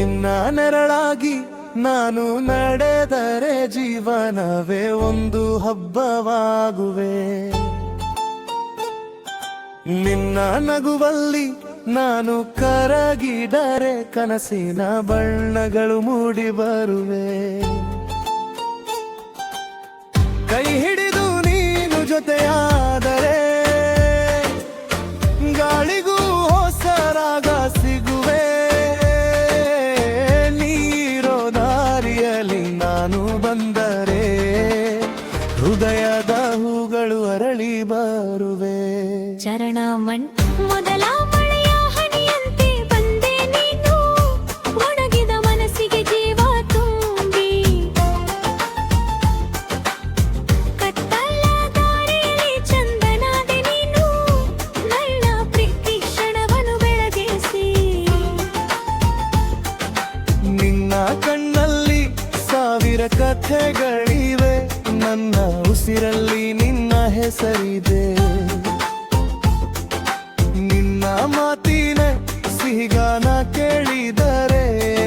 ನಿನ್ನ ನೆರಳಾಗಿ ನಾನು ನಡೆದರೆ ಜೀವನವೇ ಒಂದು ಹಬ್ಬವಾಗುವೆ. ನಿನ್ನ ನಗುವಲ್ಲಿ ನಾನು ಕರಗಿದರೆ ಕನಸಿನ ಬಣ್ಣಗಳು ಮೂಡಿ ಬರುವೆ. ಕೈ ಹಿಡಿದು ನೀನು ಜೊತೆಯಾದರೆ ಗಾಳಿಗೂ ಹೊಸ ರಾಗ ಸಿಗುವೆ. ನೀರೋ ದಾರಿಯಲ್ಲಿ ನಾನು ಬಂದರೆ ಹೃದಯದ ಹೂಗಳು ಅರಳಿ ಬರುವೆ. ಚರಣ ಮೊದಲ ಮಳೆಯ ಹನಿಯಂತೆ ಬಂದೆ ನೀನು, ಒಣಗಿದ ಮನಸ್ಸಿಗೆ ಜೀವ ತುಂಬಿ. ಕತ್ತಲ ದಾರಿಯಲ್ಲಿ ಚಂದನಾದೆ ನೀನು, ನನ್ನ ಪ್ರೀತಿ ಕ್ಷಣವನ್ನು ಬೆಳಗಿಸಿ. ನಿನ್ನ ಕಣ್ಣಲ್ಲಿ ಸಾವಿರ ಕಥೆಗಳಿವೆ, ನನ್ನ ಉಸಿರಲ್ಲಿ ನಿನ್ನ ಹೆಸರಿದೆ. ನಿನ್ನ ಮಾತಿನ ಸಿಹಿಗಾನ ಕೇಳಿದರೆ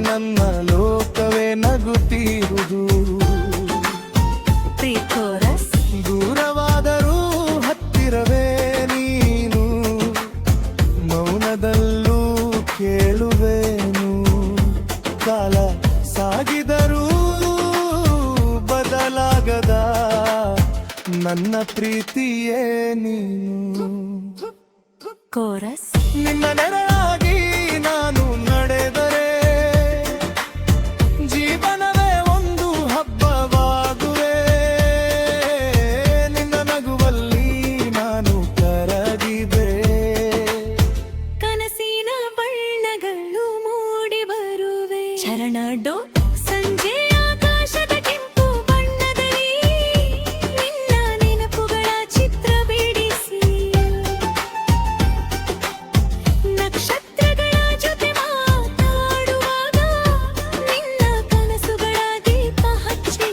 ನನ್ನ ಲೋಕವೇ ನಗುತ್ತಿರುವುದು. ದೂರವಾದರೂ ಹತ್ತಿರವೇ ನೀನು, ಮೌನದಲ್ಲೂ ಕೇಳುವೆನು. ಕಾಲ ಸಾಗಿದರೂ ಬದಲಾಗದ ನನ್ನ ಪ್ರೀತಿಯೇ ನೀನು. ಕೋರಸ್ ನಿನ್ನ ನೆರಳಾಗಿ ನಾನು ನಡೆದರೆ ಜೀವನವೇ ಒಂದು ಹಬ್ಬವಾಗುವೆ. ನಿನ್ನ ನಗುವಲ್ಲಿ ನಾನು ಕರಗಿದೆ, ಕನಸಿನ ಬಣ್ಣಗಳು ಮೂಡಿ ಬರುವೆ. ಚರಣಡೋ ಸಂಜೆ ಆಕಾಶದ ಕೆಂಪು ಬಣ್ಣದಲ್ಲಿ ನಿನ್ನ ನೆನಪುಗಳ ಚಿತ್ರ ಬಿಡಿಸಿ. ನಕ್ಷತ್ರಗಳ ಜೊತೆ ಮಾತಾಡುವಾಗ ನಿನ್ನ ಕನಸುಗಳ ದೀಪ ಹಚ್ಚಿ.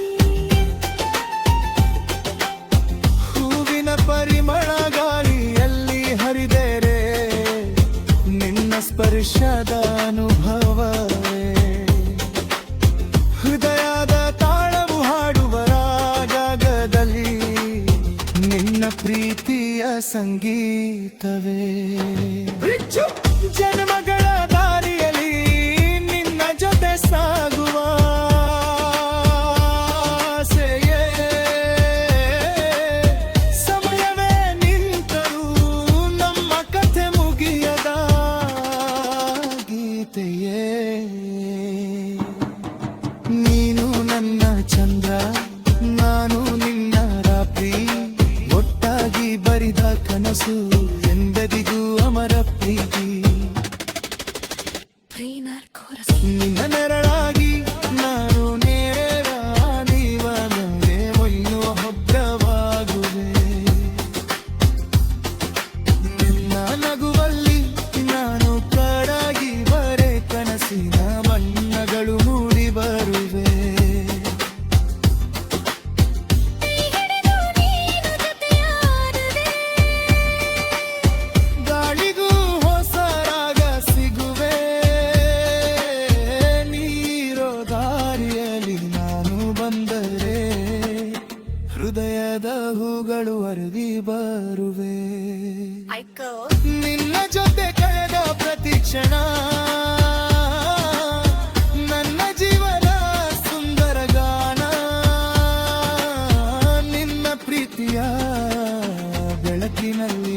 ಹೂವಿನ ಪರಿಮಳ ಗಾಳಿಯಲ್ಲಿ ಹರಿದರೆ ನಿನ್ನ ಸ್ಪರ್ಶದ ಅನುಭವವೇ. ಹೃದಯದ ತಾಳವು ಹಾಡುವ ರಾಗದಲ್ಲಿ ನಿನ್ನ ಪ್ರೀತಿಯ ಸಂಗೀತವೇ. ಜನ್ಮಗಳ ದಾರಿಯಲ್ಲಿ ನಿನ್ನ ಜೊತೆ ಸಾಗುವ ಆಸೆಯೇ. ಸಮಯವೇ ನಿಂತರೂ ನಮ್ಮ ಕಥೆ ಮುಗಿಯದ ಗೀತೆಯೇ. ನೀನು ನನ್ನ ಚಂದ್ರ, ನಾನು ನಿನ್ನ ರಾತ್ರಿ, ಒಟ್ಟಾಗಿ ಬರಿದ ಕನಸು ಎಂದೆದಿಗೂ ಅಮರ ಪ್ರೀತಿ. ನಿನ್ನ ನೆರಳಾಗಿ ನಾನು ನೇರ ಜೀವನವೇ ಒಂದು ಹಬ್ಬವಾಗುವೆ. ನಿನ್ನ ನಗುವಲ್ಲಿ ನಾನು ಕರಗಿ ಬರೆ ಕನಸಿನ ಬಣ್ಣಗಳು ಮೂಡಿ ಬರುವೆ. ಗಾಳಿಗೂ ಹೊಸ ರಾಗ ಸಿಗುವೆ. ನೀರೋ ದಾರಿಯಲ್ಲಿ ನಾನು ಬಂದರೆ ಹೃದಯದ ಹೂಗಳು ಅರಳಿ ಬರುವೆ. ನಿನ್ನ ಜೊತೆ ಕಳೆದ ಪ್ರತಿ ಕ್ಷಣ ನನ್ನ ಜೀವನ ಸುಂದರ ಗಾನ. ನಿನ್ನ ಪ್ರೀತಿಯ ಬೆಳಕಿನಲ್ಲಿ